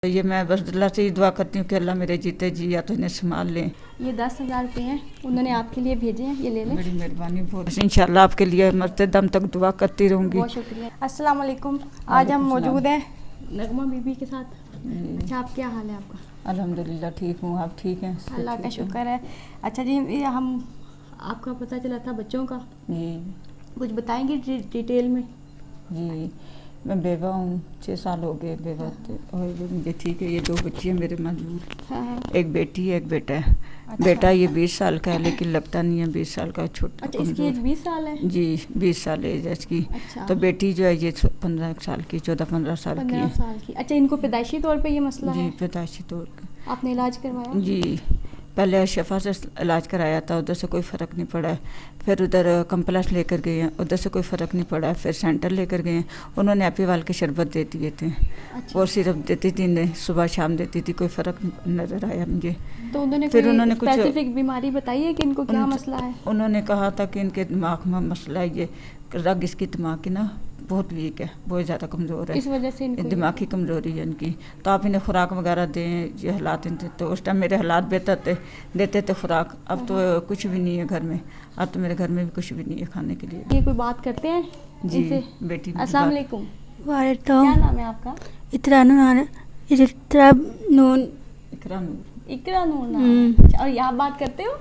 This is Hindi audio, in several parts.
तो ये मैं बस अल्लाह से ही दुआ करती हूँ कि अल्लाह मेरे जीते जी या तो इन्हें संभाल लें। ये 10,000 रुपये हैं, उन्होंने आपके लिए भेजे हैं, ये ले लें। बड़ी मेहरबानी, बहुत इंशाल्लाह आपके लिए मरते दम तक दुआ करती रहूँगी। बहुत शुक्रिया। अस्सलाम वालेकुम। आज हम मौजूद हैं नगमा बीबी के साथ। अच्छा, आप क्या हाल है आपका? अल्हम्दुलिल्लाह ठीक हूँ, आप ठीक हैं? अल्लाह का शुक्र है। अच्छा जी, ये हम आपका पता चला था बच्चों का, जी कुछ बताएंगे डिटेल में? जी, मैं बेवा हूँ, 6 साल हो गए बेवा थे और मुझे ठीक है। ये 2 बच्ची हैं मेरे मौजूद, हाँ। एक बेटी है एक बेटा है। अच्छा। बेटा ये 20 साल का है लेकिन लगता नहीं है 20 साल का, छोटा। अच्छा, इसकी एज 20 साल है? जी 20 साल एज है इसकी। अच्छा। तो बेटी जो है ये 15 साल की, 14-15 साल की 15 है। साल की। अच्छा, इनको पैदाइशी तौर पे ये मसला जी है? पैदाइशी तौर पे। आपने इलाज करवाया? जी पहले शफा से इलाज कराया था, उधर से कोई फ़र्क नहीं पड़ा है। फिर उधर कम्प्लेक्स लेकर गए हैं, उधर से कोई फ़र्क नहीं पड़ा है। फिर सेंटर लेकर गए हैं, उन्होंने एपीवाल के शरबत दे दिए थे। अच्छा। और सिरप देती थी, इन्हें सुबह शाम देती थी, कोई फ़र्क नज़र आया मुझे। तो उन्होंने फिर कोई उन्होंने कुछ स्पेसिफिक बीमारी बताई है कि इनको क्या मसला है? उन्होंने कहा था कि इनके दिमाग में मसला है, ये रग इसकी दिमाग की ना बहुत वीक है, बहुत ज़्यादा कमज़ोर है, इस वजह से इनको दिमाग की कमज़ोरी है इनकी। तो आप इन्हें खुराक वगैरह दें, ये हालात इनके। तो उस टाइम मेरे हालात बेहतर थे, देते थे खुराक। अब तो कुछ भी नहीं है घर में, अब तो मेरे घर में भी कुछ भी नहीं है खाने के लिए। ये कोई बात करते हैं जी इनसे? बेटी अस्सलाम वालेकुम। वालेकुम। क्या नाम है आपका? इतरा नून। इकरा नूर। इकरा नूर नाम। अच्छा, और यहाँ बात करते हो?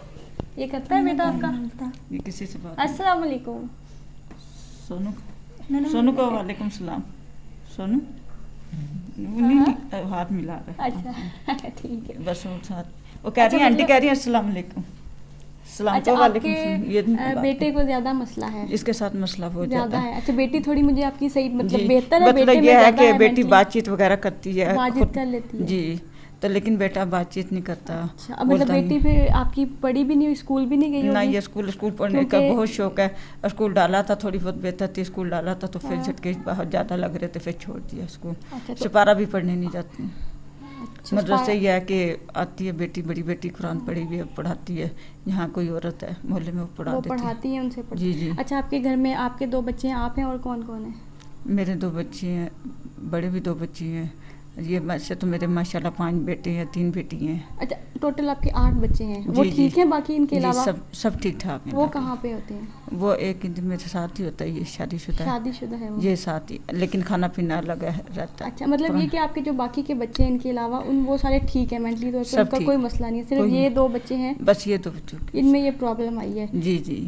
ये करता है बेटा आपका? ये किसी से बात अस्सलाम वालेकुम। सोनू सोनू को वालेकुम सलाम। सोनू नहीं, हाथ मिला रहा है। अच्छा ठीक है। बस वो साथ वो कह रही है, आंटी कह रही है अस्सलाम वालेकुम। सलाम अच्छा, को वालेकुम आपके सलाम। ये बेटे को ज्यादा मसला है? इसके साथ मसला बहुत ज्यादा ज़्यादा है। अच्छा, बेटी थोड़ी मुझे आपकी सही मतलब जी, बेहतर है? मतलब बेटे ये में है ज्यादा कि है बेटी mentally? बातचीत वगैरह करती है, बातचीत खुद कर लेती है। जी। तो लेकिन बेटा बातचीत नहीं करता। अच्छा, अब मतलब बेटी फिर आपकी पढ़ी भी नहीं हुई, स्कूल भी नहीं गई ना, होगी? ये स्कूल पढ़ने का बहुत शौक है। स्कूल डाला था, थोड़ी बहुत बेहतर थी, स्कूल डाला था तो फिर हाँ। झटके बहुत ज़्यादा लग रहे थे, फिर छोड़ दिया स्कूल। अच्छा, तो सिपारा भी पढ़ने नहीं जाती। अच्छा, मदरसे ये है कि आती है बेटी, बड़ी बेटी कुरान पढ़ी हुई है, पढ़ाती है। यहाँ कोई औरत है मोहल्ले में, वो पढ़ा वो देती है। पढ़ाती हैं, उनसे जी जी। अच्छा, आपके घर में आपके 2 बच्चे हैं, आप हैं और कौन कौन है? मेरे 2 बच्चे हैं, बड़े भी 2 बच्ची हैं। ये वैसे तो मेरे माशाल्लाह 5 बेटे हैं, 3 बेटी हैं। अच्छा, टोटल आपके 8 बच्चे हैं। वो जी, जी। ठीक है बाकी इनके जी, अलावा? सब ठीक ठाक हैं। वो कहाँ पे होते हैं? वो एक मेरे साथ ही होता है, ये शादीशुदा है। शादीशुदा है वो? ये साथ ही, लेकिन खाना पीना अलग रहता है। अच्छा, मतलब ये कि आपके जो बाकी के बच्चे हैं इनके अलावा वो सारे ठीक है मेंटली तौर पर? सब उनका ठीक। कोई मसला नहीं है, सिर्फ कोई ये नहीं। 2 बच्चे हैं बस ये 2 बच्चों की। इनमें ये प्रॉब्लम आई है? जी जी।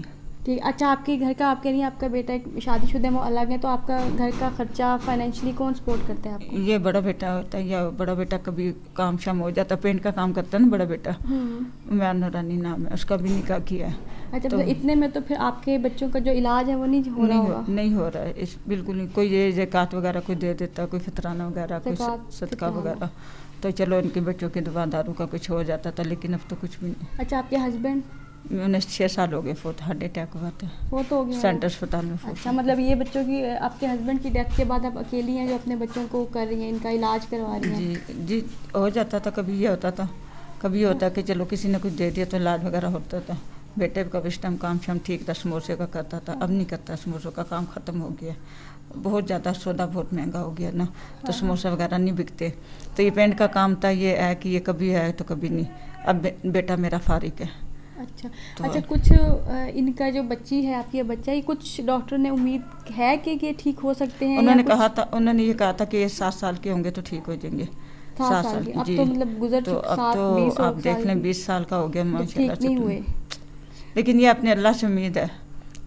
ठीक। अच्छा, आपके घर का, आप कह रही हैं आपका बेटा एक शादीशुदा है, वो अलग है, तो आपका घर का खर्चा फाइनेंशियली कौन सपोर्ट करता है आपको? ये बड़ा बेटा होता है, या बड़ा बेटा कभी काम शाम हो जाता, पेंट का काम करता है ना बड़ा बेटा। मैं नूरानी नाम है उसका, भी निकाह किया है। अच्छा, तो मतलब इतने में तो फिर आपके बच्चों का जो इलाज है वो नहीं हो रहा होगा? नहीं हो रहा है इस बिल्कुल नहीं। कोई ये ज़कात वगैरह कोई दे देता, कोई फितराना वगैरह, कोई ज़कात, सदका फितराना। वगैरह, तो चलो इनके बच्चों के दवा दारू का कुछ हो जाता था, लेकिन अब तो कुछ भी नहीं। अच्छा, आपके हस्बैंड? उन्हें 6 साल हो गए, हार्ट अटैक हुआ था, वो तो हो गया सेंटर अस्पताल में। अच्छा, मतलब ये बच्चों की, आपके हस्बैंड की डेथ के बाद आप अकेली हैं जो अपने बच्चों को कर रही हैं, इनका इलाज करवा रही हैं? जी जी। हो जाता था, कभी ये होता था, कभी होता कि चलो किसी ने कुछ दे दिया तो इलाज वगैरह होता था। बेटे का इस टाइम काम शाम ठीक था, समोसे का करता था, अब नहीं करता, समोसों का काम ख़त्म हो गया। बहुत ज़्यादा सौदा बहुत महंगा हो गया ना, तो समोसा वगैरह नहीं बिकते। तो ये पेंट का काम था, ये है कि ये कभी है तो कभी नहीं। अब बेटा मेरा फारिग है। अच्छा तो अच्छा, कुछ इनका जो बच्ची है आपकी, ये बच्चा, ये कुछ डॉक्टर ने उम्मीद है कि ये ठीक हो सकते हैं? उन्होंने या कहा था, उन्होंने ये कहा था कि ये 7 साल के होंगे तो ठीक हो जाएंगे। 7 साल के? अब जी। तो मतलब गुजर तो चुके, अब 7 तो 20 आप देख लें 20 साल का हो गया माशाल्लाह ठीक नहीं से। हुए। लेकिन ये अपने अल्लाह से उम्मीद है,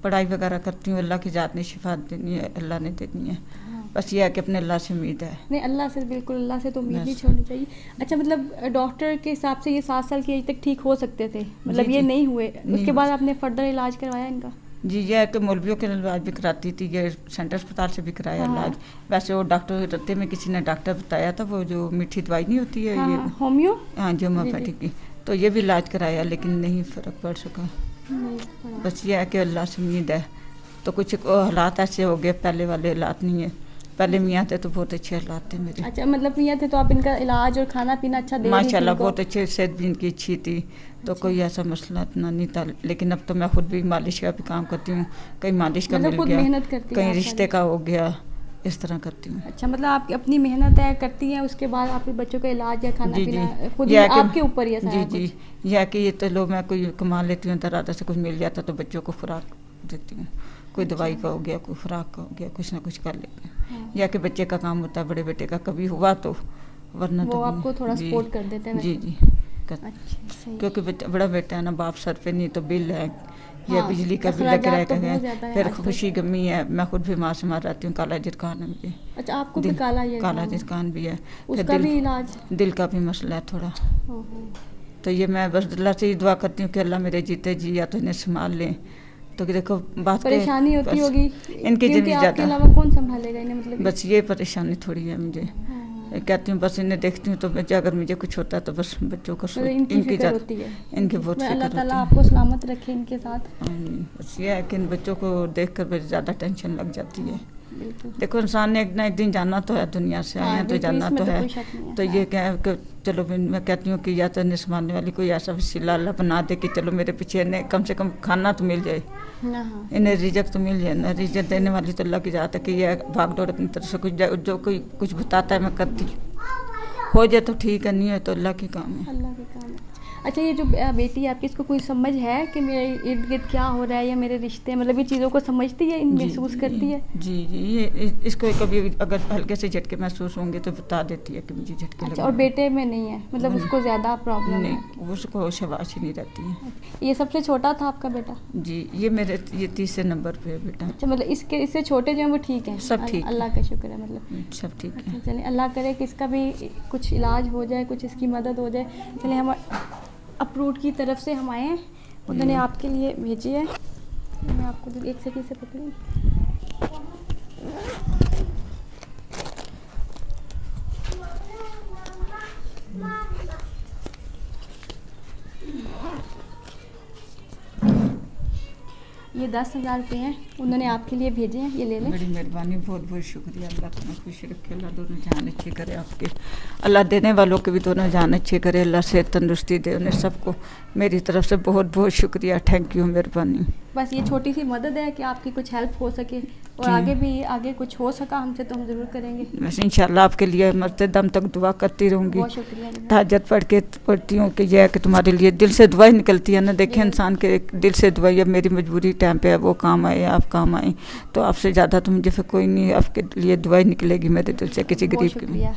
पढ़ाई वगैरह करती हूँ, अल्लाह की ज़ात ने शिफा देनी है, अल्लाह ने देनी है। बस ये है कि अपने अल्लाह से उम्मीद है। नहीं, अल्लाह से बिल्कुल, अल्लाह से तो उम्मीद नहीं बस। छोड़नी चाहिए। अच्छा, मतलब डॉक्टर के हिसाब से ये 7 साल की एज तक ठीक हो सकते थे, मतलब जी, ये जी। नहीं हुए? नहीं उसके हो बाद आपने फर्दर इलाज करवाया इनका? जी, ये है कि मौलवियों के इलाज भी कराती थी, ये सेंटर अस्पताल से भी कराया हाँ। इलाज। वैसे वो डॉक्टर रत्ते में किसी ने डॉक्टर बताया था, वो जो मीठी दवाई नहीं होती है, ये होम्यो? हाँ जो होम्योपैथिक की, तो ये भी इलाज कराया लेकिन नहीं फ़र्क पड़ सका। नहीं पड़ा। बस ये है कि अल्लाह से उम्मीद है। तो कुछ हालात ऐसे हो गए, पहले वाले हालात नहीं है। पहले मियाँ थे तो बहुत अच्छे हालात थे मेरे, अच्छा, मतलब मियाँ थे तो आप इनका इलाज और खाना पीना अच्छा दे रही थी माशाल्लाह इनको? बहुत अच्छे, सेहत भी इनकी अच्छी थी, तो कोई ऐसा मसला इतना नहीं था। लेकिन अब तो मैं खुद भी मालिश का भी काम करती हूँ, कहीं मालिश का मतलब मिल खुद गया, मेहनत करती हैं कहीं आप रिश्ते सारी? का हो गया, इस तरह करती हूँ। अच्छा, मतलब आप अपनी मेहनत है करती हैं, उसके बाद आपके बच्चों का इलाज या खाना जी पीना जी खुद ही या कि आपके ऊपर ही है सारा जी कुछ। या कि ये तो लो मैं कोई कमा लेती हूँ दरादा से कुछ मिल जाता तो बच्चों को खुराक देती हूँ, कोई दवाई का हो गया, कोई खुराक का हो गया, कुछ ना कुछ कर लेते हैं। हाँ। या कि बच्चे का काम होता है, बड़े बेटे का कभी हुआ तो, वरना वो तो आपको थोड़ा जी सपोर्ट कर देते हैं जी वैसे। जी कर, अच्छा, सही। क्योंकि बड़ा बेटा है ना, बाप सर पे नहीं तो बिल है या हाँ, बिजली का बिल अखराजात किराए तो का बहुत है, ज़्यादा है फिर आजकल। खुशी गमी है, मैं खुद बीमार से मार रहती हूँ, काला जिरकान है मुझे। अच्छा, आपको भी दिल काला ये जिरकान भी है, फिर उसका भी इलाज। दिल का भी मसला है थोड़ा। ओहो। तो ये मैं बस अल्लाह से ही दुआ करती हूँ कि अल्लाह मेरे जीते जी या तो इन्हें संभाल लें। तो देखो बात परेशानी होती होगी इनकी क्योंकि जिम्मे आपके ज़्यादा, अलावा कौन संभालेगा इन्हें, मतलब बस ये परेशानी थोड़ी है मुझे। हाँ, कहती हूँ बस इन्हें देखती हूँ तो अगर मुझे कुछ होता है तो बस बच्चों को मतलब इनकी फिक्र ज़्यादा- होती है। इनकी बहुत मैं फिक्र अल्लाह होती ताला है। आपको सलामत रखे इनके साथ। बस ये है कि इन बच्चों को देख कर मुझे ज़्यादा टेंशन लग जाती है। बिल्कुल। देखो इंसान ने एक ना एक दिन जाना तो है, दुनिया से आए हाँ, हैं तो बिल्कुल, जाना इसमें तो तो है। कोई शक नहीं है। तो ये क्या है कि चलो मैं कहती हूँ कि या तो इन्हें संभालने वाली कोई ऐसा वसीला अल्लाह बना दे कि चलो मेरे पीछे इन्हें कम से कम खाना तो मिल जाए, हाँ, हाँ। इन्हें रिजक तो मिल जाए ना। रिजक देने वाली तो अल्लाह की ज़ात है कि ये भाग दौड़ अपनी तरफ से कुछ जो कोई कुछ बताता है मैं करती हूँ, हो जाए तो ठीक है, नहीं है तो अल्लाह के काम है। अल्लाह के काम है। अच्छा, ये जो बेटी है आपकी, इसको कोई समझ है कि मेरे इर्द गिर्द क्या हो रहा है या मेरे रिश्ते, मतलब ये चीज़ों को समझती है, महसूस करती है? जी जी ये इसको कभी अगर हल्के से झटके महसूस होंगे तो बता देती है कि मुझे झटके अच्छा, और बेटे में नहीं है, मतलब उसको ज़्यादा प्रॉब्लम है? नहीं, उसको होशवास ही नहीं रहती है। ये सबसे छोटा था आपका बेटा? जी ये तीसरे नंबर पे है बेटा। अच्छा, मतलब इससे छोटे जो हैं वो ठीक हैं? सब ठीक है। अल्लाह का शुक्र है, मतलब सब ठीक है। अच्छा, चलिए अल्लाह करे कि इसका भी कुछ इलाज हो जाए, कुछ इसकी मदद हो जाए। चलिए, हम अप्रूट की तरफ से हम आए हैं, उन्होंने आपके लिए भेजी है। मैं आपको एक सेकंड से पकड़ूँ। ये 10,000 रुपये हैं, उन्होंने आपके लिए भेजे हैं, ये ले लें। बड़ी मेहरबानी, बहुत बहुत शुक्रिया। अल्लाह तुम्हें खुश रखे, अल्लाह दोनों जान अच्छी करे आपके, अल्लाह देने वालों के भी दोनों जान अच्छी करे, अल्लाह सेहत तंदुरुस्ती दे उन्हें सबको। मेरी तरफ से बहुत बहुत शुक्रिया, थैंक यू, मेहरबानी। बस ये छोटी सी मदद है कि आपकी कुछ हेल्प हो सके, और आगे कुछ हो सका हमसे तो हम ज़रूर करेंगे। बस इंशाल्लाह आपके लिए मरते दम तक दुआ करती रहूँगी। बहुत शुक्रिया। तहज्जुद पढ़ती हूँ कि यह है कि तुम्हारे लिए दिल से दुआ ही निकलती है ना। देखिए इंसान के दिल से दुआ, अब मेरी मजबूरी टाइम पे है, वो काम आए, आप काम आए, तो आपसे ज़्यादा तो मुझे फिर कोई नहीं, आपके लिए दुआ ही निकलेगी मेरे दिल से किसी बहुत गरीब की। शुक्रिया।